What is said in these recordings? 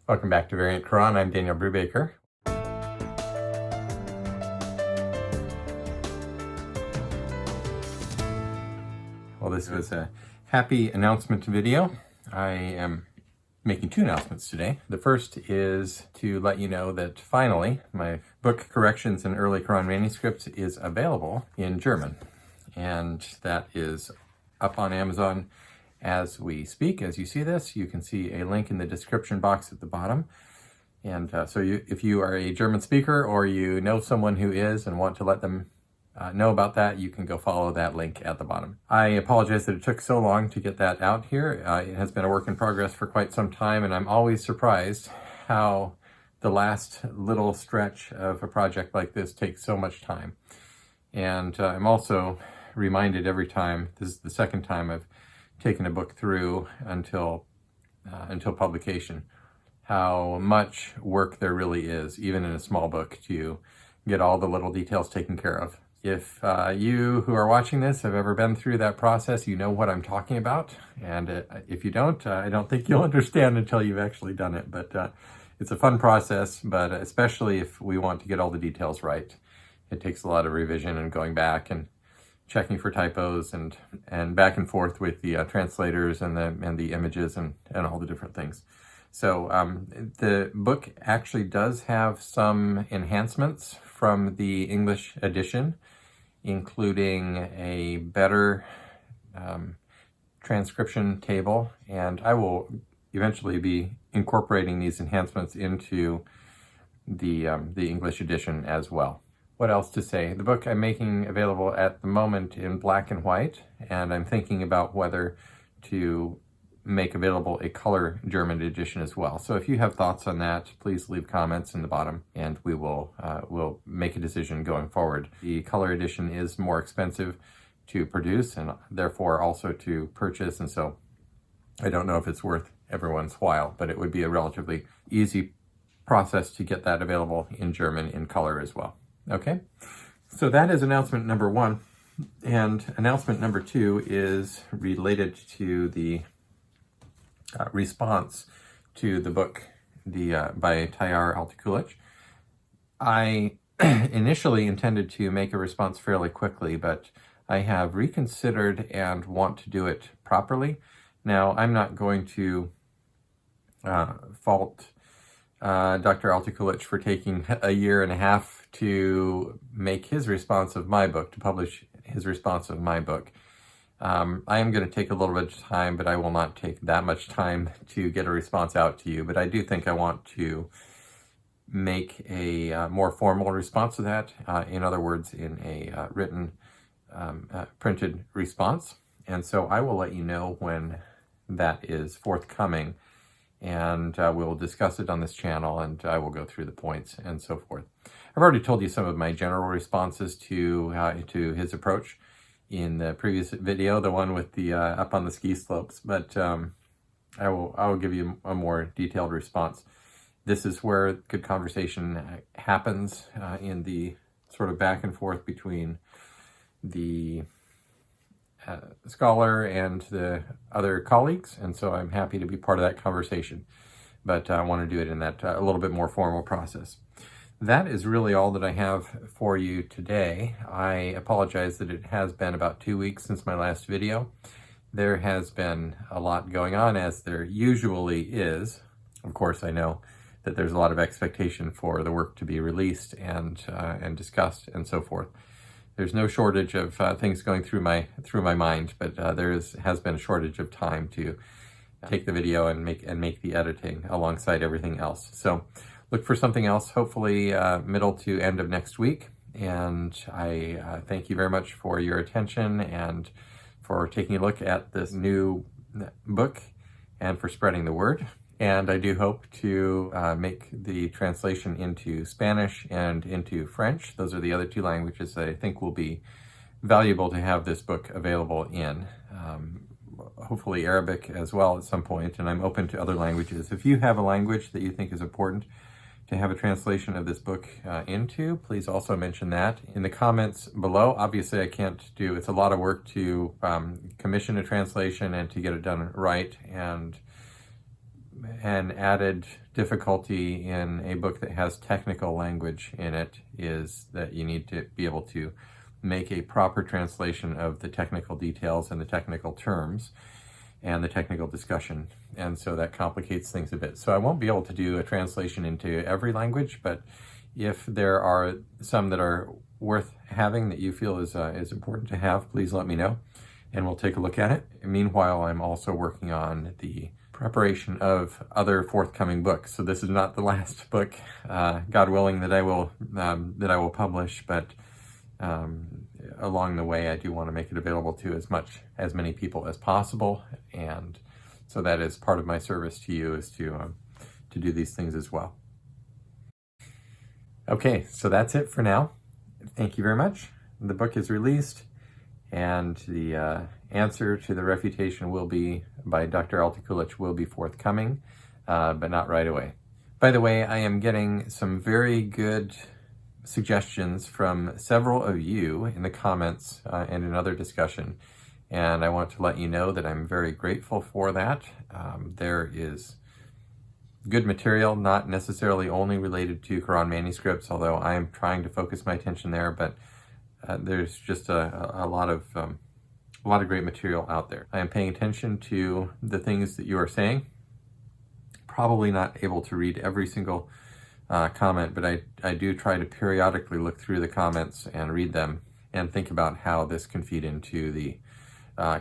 Welcome back to Early Qur'ān. I'm Daniel Brubaker. Well, this was a happy announcement video. I am making two announcements today. The first is to let you know that finally my book Corrections in Early Qur'ān Manuscripts is available in German. And that is up on Amazon as we speak. As you see this, you can see a link in the description box at the bottom. And if you are a German speaker or you know someone who is and want to let them know about that, you can go follow that link at the bottom. I apologize that it took so long to get that out here. It has been a work in progress for quite some time, and I'm always surprised how the last little stretch of a project like this takes so much time. And I'm also reminded every time, this is the second time I've taken a book through until publication, how much work there really is, even in a small book, to get all the little details taken care of. If you who are watching this have ever been through that process, you know what I'm talking about. And if you don't, I don't think you'll understand until you've actually done it. But it's a fun process, but especially if we want to get all the details right. It takes a lot of revision and going back and checking for typos and back and forth with the translators and the images and all the different things. So the book actually does have some enhancements from the English edition, including a better transcription table, and I will eventually be incorporating these enhancements into the English edition as well. What else to say? The book I'm making available at the moment in black and white, and I'm thinking about whether to make available a color German edition as well. So if you have thoughts on that, please leave comments in the bottom, and we will we'll make a decision going forward. The color edition is more expensive to produce and therefore also to purchase, and so I don't know if it's worth everyone's while, but it would be a relatively easy process to get that available in German in color as well. Okay, so that is announcement number one, and announcement number two is related to the response to the book by Tayyar Altıkulaç. I initially intended to make a response fairly quickly, but I have reconsidered and want to do it properly. Now, I'm not going to fault Dr. Altıkulaç for taking a year and a half to make his response of my book, to publish his response of my book. I am going to take a little bit of time, but I will not take that much time to get a response out to you. But I do think I want to make a more formal response to that. In other words, in a written, printed response. And so I will let you know when that is forthcoming, and we'll discuss it on this channel, and I will go through the points and so forth. I've already told you some of my general responses to his approach in the previous video, the one with the up on the ski slopes, but I will give you a more detailed response. This is where good conversation happens in the sort of back and forth between the scholar and the other colleagues, and so I'm happy to be part of that conversation, but I want to do it in that a little bit more formal process. That is really all that I have for you today. I apologize that it has been about 2 weeks since my last video. There has been a lot going on, as there usually is. Of course, I know that there's a lot of expectation for the work to be released and discussed and so forth. There's no shortage of things going through my mind, but has been a shortage of time to take the video and make the editing alongside everything else. So look for something else, hopefully middle to end of next week. And I thank you very much for your attention and for taking a look at this new book and for spreading the word. And I do hope to make the translation into Spanish and into French. Those are the other two languages that I think will be valuable to have this book available in. Hopefully Arabic as well at some point, and I'm open to other languages. If you have a language that you think is important to have a translation of this book into, please also mention that in the comments below. Obviously, I can't do, it's a lot of work to commission a translation and to get it done right, and an added difficulty in a book that has technical language in it is that you need to be able to make a proper translation of the technical details and the technical terms and the technical discussion. And so that complicates things a bit. So I won't be able to do a translation into every language, but if there are some that are worth having that you feel is important to have, please let me know and we'll take a look at it. Meanwhile, I'm also working on the preparation of other forthcoming books. So this is not the last book, God willing, that I will publish, but along the way, I do want to make it available to as many people as possible, and so that is part of my service to you, is to do these things as well. Okay, so that's it for now. Thank you very much. The book is released, and the answer to the refutation will be by Dr. Altıkulaç will be forthcoming, but not right away. By the way, I am getting some very good suggestions from several of you in the comments and in other discussion, and I want to let you know that I'm very grateful for that. There is good material, not necessarily only related to Qur'an manuscripts, although I am trying to focus my attention there, but there's just a lot of great material out there. I am paying attention to the things that you are saying. Probably not able to read every single comment, but I do try to periodically look through the comments and read them and think about how this can feed into the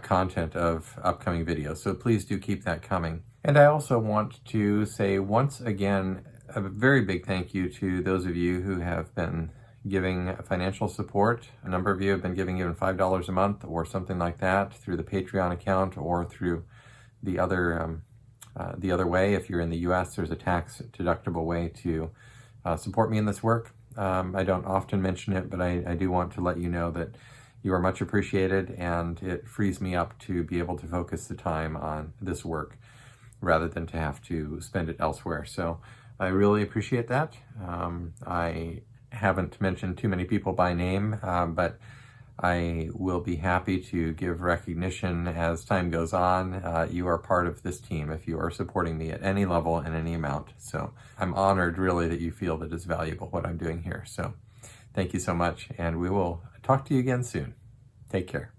content of upcoming videos. So please do keep that coming. And I also want to say once again a very big thank you to those of you who have been giving financial support. A number of you have been giving even $5 a month or something like that through the Patreon account or through the other way. If you're in the US, there's a tax deductible way to support me in this work. I don't often mention it, but I do want to let you know that you are much appreciated, and it frees me up to be able to focus the time on this work rather than to have to spend it elsewhere. So I really appreciate that. I haven't mentioned too many people by name, but I will be happy to give recognition as time goes on. You are part of this team if you are supporting me at any level and any amount. So I'm honored really that you feel that it's valuable what I'm doing here. So thank you so much, and we will talk to you again soon. Take care.